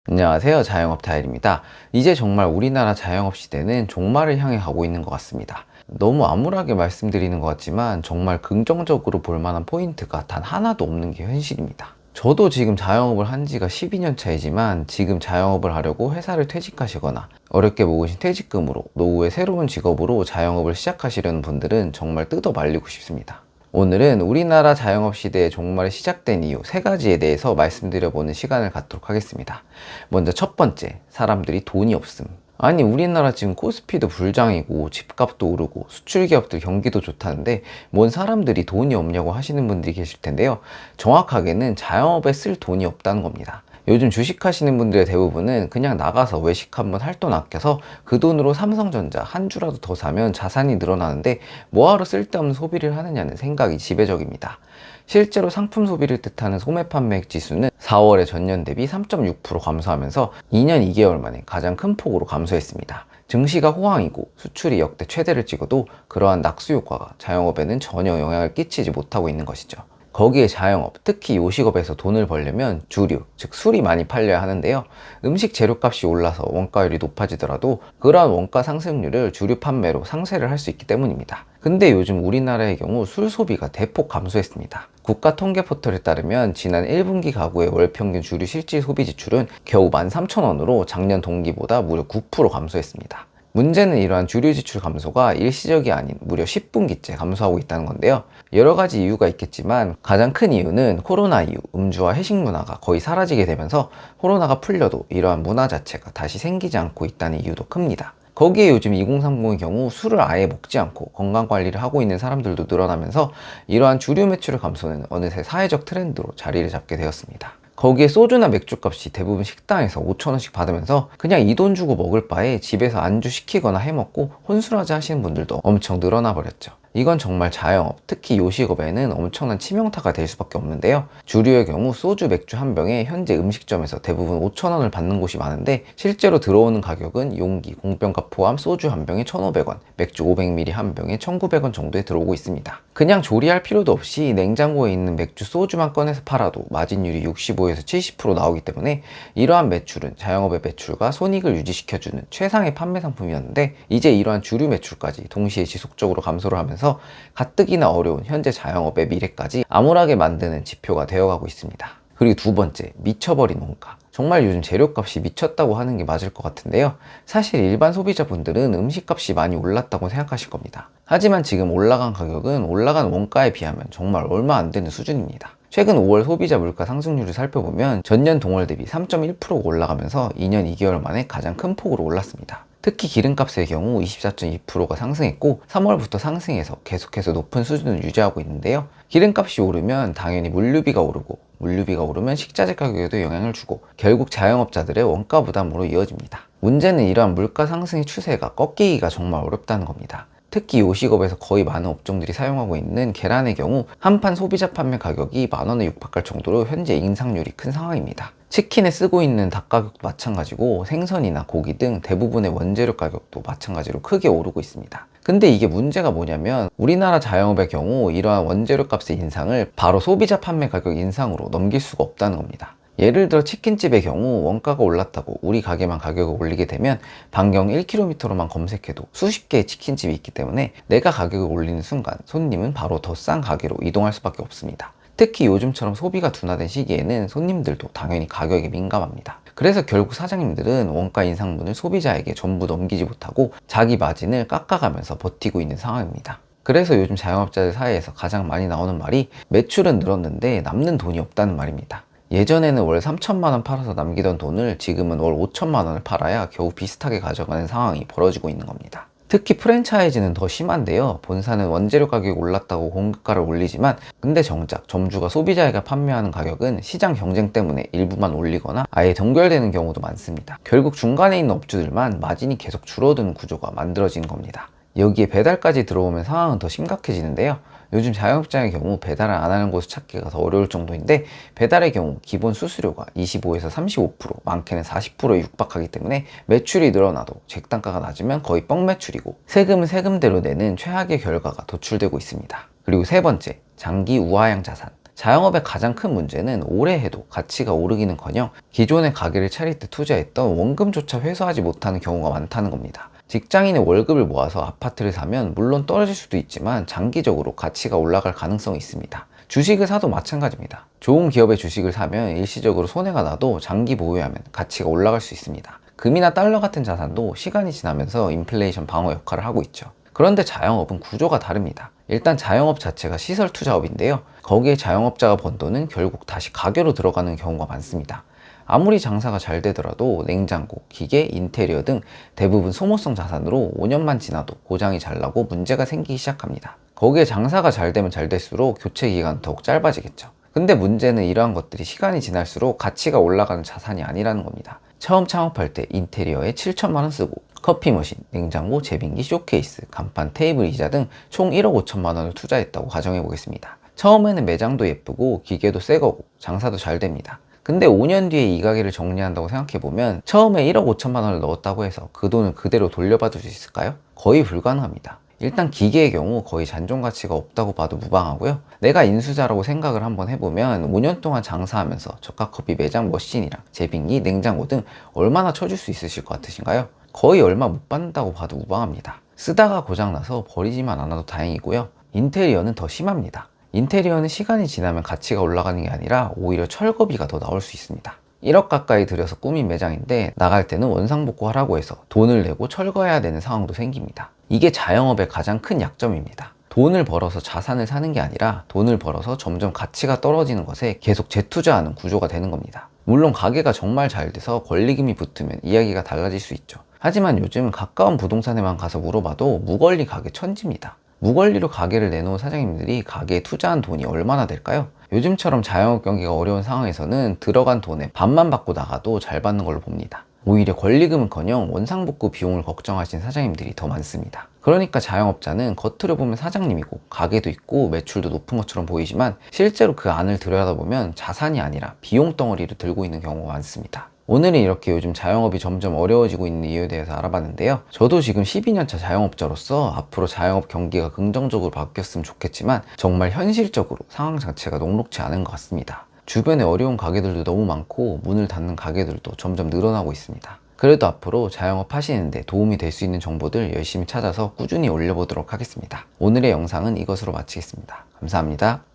안녕하세요. 자영업 다일입니다. 이제 정말 우리나라 자영업 시대는 종말을 향해 가고 있는 것 같습니다. 너무 암울하게 말씀드리는 것 같지만 정말 긍정적으로 볼 만한 포인트가 단 하나도 없는 게 현실입니다. 저도 지금 자영업을 한 지가 12년 차이지만 지금 자영업을 하려고 회사를 퇴직하시거나 어렵게 모으신 퇴직금으로 노후의 새로운 직업으로 자영업을 시작하시려는 분들은 정말 뜯어 말리고 싶습니다. 오늘은 우리나라 자영업 시대의 종말이 시작된 이유 3가지에 대해서 말씀드려보는 시간을 갖도록 하겠습니다. 먼저 첫 번째, 사람들이 돈이 없음. 아니, 우리나라 지금 코스피도 불장이고 집값도 오르고 수출 기업들 경기도 좋다는데 뭔 사람들이 돈이 없냐고 하시는 분들이 계실 텐데요. 정확하게는 자영업에 쓸 돈이 없다는 겁니다. 요즘 주식하시는 분들의 대부분은 그냥 나가서 외식 한번 할 돈 아껴서 그 돈으로 삼성전자 한 주라도 더 사면 자산이 늘어나는데 뭐하러 쓸데없는 소비를 하느냐는 생각이 지배적입니다. 실제로 상품 소비를 뜻하는 소매 판매액 지수는 4월에 전년 대비 3.6% 감소하면서 2년 2개월 만에 가장 큰 폭으로 감소했습니다. 증시가 호황이고 수출이 역대 최대를 찍어도 그러한 낙수 효과가 자영업에는 전혀 영향을 끼치지 못하고 있는 것이죠. 거기에 자영업, 특히 요식업에서 돈을 벌려면 주류, 즉 술이 많이 팔려야 하는데요. 음식 재료값이 올라서 원가율이 높아지더라도 그러한 원가 상승률을 주류 판매로 상쇄를 할 수 있기 때문입니다. 근데 요즘 우리나라의 경우 술 소비가 대폭 감소했습니다. 국가 통계 포털에 따르면 지난 1분기 가구의 월 평균 주류 실질 소비 지출은 겨우 13,000원으로 작년 동기보다 무려 9% 감소했습니다. 문제는 이러한 주류 지출 감소가 일시적이 아닌 무려 10분기째 감소하고 있다는 건데요. 여러 가지 이유가 있겠지만 가장 큰 이유는 코로나 이후 음주와 회식 문화가 거의 사라지게 되면서 코로나가 풀려도 이러한 문화 자체가 다시 생기지 않고 있다는 이유도 큽니다. 거기에 요즘 2030의 경우 술을 아예 먹지 않고 건강관리를 하고 있는 사람들도 늘어나면서 이러한 주류 매출의 감소는 어느새 사회적 트렌드로 자리를 잡게 되었습니다. 거기에 소주나 맥주 값이 대부분 식당에서 5,000원씩 받으면서 그냥 이 돈 주고 먹을 바에 집에서 안주 시키거나 해먹고 혼술하자 하시는 분들도 엄청 늘어나 버렸죠. 이건 정말 자영업, 특히 요식업에는 엄청난 치명타가 될 수밖에 없는데요. 주류의 경우 소주, 맥주 한 병에 현재 음식점에서 대부분 5,000원을 받는 곳이 많은데 실제로 들어오는 가격은 용기, 공병값 포함 소주 한 병에 1,500원, 맥주 500ml 한 병에 1,900원 정도에 들어오고 있습니다. 그냥 조리할 필요도 없이 냉장고에 있는 맥주, 소주만 꺼내서 팔아도 마진율이 65에서 70% 나오기 때문에 이러한 매출은 자영업의 매출과 손익을 유지시켜주는 최상의 판매 상품이었는데 이제 이러한 주류 매출까지 동시에 지속적으로 감소를 하면서 가뜩이나 어려운 현재 자영업의 미래까지 암울하게 만드는 지표가 되어가고 있습니다. 그리고 두 번째, 미쳐버린 원가. 정말 요즘 재료값이 미쳤다고 하는 게 맞을 것 같은데요. 사실 일반 소비자분들은 음식값이 많이 올랐다고 생각하실 겁니다. 하지만 지금 올라간 가격은 올라간 원가에 비하면 정말 얼마 안 되는 수준입니다. 최근 5월 소비자 물가 상승률을 살펴보면 전년 동월 대비 3.1%가 올라가면서 2년 2개월 만에 가장 큰 폭으로 올랐습니다. 특히 기름값의 경우 24.2%가 상승했고 3월부터 상승해서 계속해서 높은 수준을 유지하고 있는데요. 기름값이 오르면 당연히 물류비가 오르고 물류비가 오르면 식자재 가격에도 영향을 주고 결국 자영업자들의 원가 부담으로 이어집니다. 문제는 이러한 물가 상승의 추세가 꺾이기가 정말 어렵다는 겁니다. 특히 요식업에서 거의 많은 업종들이 사용하고 있는 계란의 경우 한판 소비자 판매 가격이 10,000원에 육박할 정도로 현재 인상률이 큰 상황입니다. 치킨에 쓰고 있는 닭 가격도 마찬가지고 생선이나 고기 등 대부분의 원재료 가격도 마찬가지로 크게 오르고 있습니다. 근데 이게 문제가 뭐냐면 우리나라 자영업의 경우 이러한 원재료 값의 인상을 바로 소비자 판매 가격 인상으로 넘길 수가 없다는 겁니다. 예를 들어 치킨집의 경우 원가가 올랐다고 우리 가게만 가격을 올리게 되면 반경 1km로만 검색해도 수십 개의 치킨집이 있기 때문에 내가 가격을 올리는 순간 손님은 바로 더 싼 가게로 이동할 수밖에 없습니다. 특히 요즘처럼 소비가 둔화된 시기에는 손님들도 당연히 가격에 민감합니다. 그래서 결국 사장님들은 원가 인상분을 소비자에게 전부 넘기지 못하고 자기 마진을 깎아가면서 버티고 있는 상황입니다. 그래서 요즘 자영업자들 사이에서 가장 많이 나오는 말이 매출은 늘었는데 남는 돈이 없다는 말입니다. 예전에는 월 3천만 원 팔아서 남기던 돈을 지금은 월 5천만 원을 팔아야 겨우 비슷하게 가져가는 상황이 벌어지고 있는 겁니다. 특히 프랜차이즈는 더 심한데요. 본사는 원재료 가격이 올랐다고 공급가를 올리지만 근데 정작 점주가 소비자에게 판매하는 가격은 시장 경쟁 때문에 일부만 올리거나 아예 동결되는 경우도 많습니다. 결국 중간에 있는 업주들만 마진이 계속 줄어드는 구조가 만들어지는 겁니다. 여기에 배달까지 들어오면 상황은 더 심각해지는데요. 요즘 자영업자의 경우 배달을 안 하는 곳을 찾기가 더 어려울 정도인데 배달의 경우 기본 수수료가 25에서 35%, 많게는 40%에 육박하기 때문에 매출이 늘어나도 객단가가 낮으면 거의 뻥 매출이고 세금은 세금대로 내는 최악의 결과가 도출되고 있습니다. 그리고 세 번째, 장기 우하향 자산. 자영업의 가장 큰 문제는 오래 해도 가치가 오르기는커녕 기존의 가게를 차릴 때 투자했던 원금조차 회수하지 못하는 경우가 많다는 겁니다. 직장인의 월급을 모아서 아파트를 사면 물론 떨어질 수도 있지만 장기적으로 가치가 올라갈 가능성이 있습니다. 주식을 사도 마찬가지입니다. 좋은 기업의 주식을 사면 일시적으로 손해가 나도 장기 보유하면 가치가 올라갈 수 있습니다. 금이나 달러 같은 자산도 시간이 지나면서 인플레이션 방어 역할을 하고 있죠. 그런데 자영업은 구조가 다릅니다. 일단 자영업 자체가 시설 투자업인데요. 거기에 자영업자가 번 돈은 결국 다시 가게로 들어가는 경우가 많습니다. 아무리 장사가 잘 되더라도 냉장고, 기계, 인테리어 등 대부분 소모성 자산으로 5년만 지나도 고장이 잘 나고 문제가 생기기 시작합니다. 거기에 장사가 잘 되면 잘 될수록 교체 기간은 더욱 짧아지겠죠. 근데 문제는 이러한 것들이 시간이 지날수록 가치가 올라가는 자산이 아니라는 겁니다. 처음 창업할 때 인테리어에 7천만 원 쓰고 커피 머신, 냉장고, 제빙기, 쇼케이스, 간판, 테이블, 이자 등 총 1억 5천만 원을 투자했다고 가정해 보겠습니다. 처음에는 매장도 예쁘고 기계도 새 거고 장사도 잘 됩니다. 근데 5년 뒤에 이 가게를 정리한다고 생각해보면 처음에 1억 5천만 원을 넣었다고 해서 그 돈을 그대로 돌려받을 수 있을까요? 거의 불가능합니다. 일단 기계의 경우 거의 잔존 가치가 없다고 봐도 무방하고요. 내가 인수자라고 생각을 한번 해보면 5년 동안 장사하면서 저가커피 매장 머신이랑 제빙기, 냉장고 등 얼마나 쳐줄 수 있으실 것 같으신가요? 거의 얼마 못 받는다고 봐도 무방합니다. 쓰다가 고장나서 버리지만 않아도 다행이고요. 인테리어는 더 심합니다. 인테리어는 시간이 지나면 가치가 올라가는 게 아니라 오히려 철거비가 더 나올 수 있습니다. 1억 가까이 들여서 꾸민 매장인데 나갈 때는 원상복구 하라고 해서 돈을 내고 철거해야 되는 상황도 생깁니다. 이게 자영업의 가장 큰 약점입니다. 돈을 벌어서 자산을 사는 게 아니라 돈을 벌어서 점점 가치가 떨어지는 것에 계속 재투자하는 구조가 되는 겁니다. 물론 가게가 정말 잘 돼서 권리금이 붙으면 이야기가 달라질 수 있죠. 하지만 요즘 가까운 부동산에만 가서 물어봐도 무권리 가게 천지입니다. 무권리로 가게를 내놓은 사장님들이 가게에 투자한 돈이 얼마나 될까요? 요즘처럼 자영업 경기가 어려운 상황에서는 들어간 돈의 반만 받고 나가도 잘 받는 걸로 봅니다. 오히려 권리금은커녕 원상복구 비용을 걱정하신 사장님들이 더 많습니다. 그러니까 자영업자는 겉으로 보면 사장님이고 가게도 있고 매출도 높은 것처럼 보이지만 실제로 그 안을 들여다보면 자산이 아니라 비용 덩어리를 들고 있는 경우가 많습니다. 오늘은 이렇게 요즘 자영업이 점점 어려워지고 있는 이유에 대해서 알아봤는데요. 저도 지금 12년차 자영업자로서 앞으로 자영업 경기가 긍정적으로 바뀌었으면 좋겠지만 정말 현실적으로 상황 자체가 녹록지 않은 것 같습니다. 주변에 어려운 가게들도 너무 많고 문을 닫는 가게들도 점점 늘어나고 있습니다. 그래도 앞으로 자영업 하시는데 도움이 될 수 있는 정보들 열심히 찾아서 꾸준히 올려보도록 하겠습니다. 오늘의 영상은 이것으로 마치겠습니다. 감사합니다.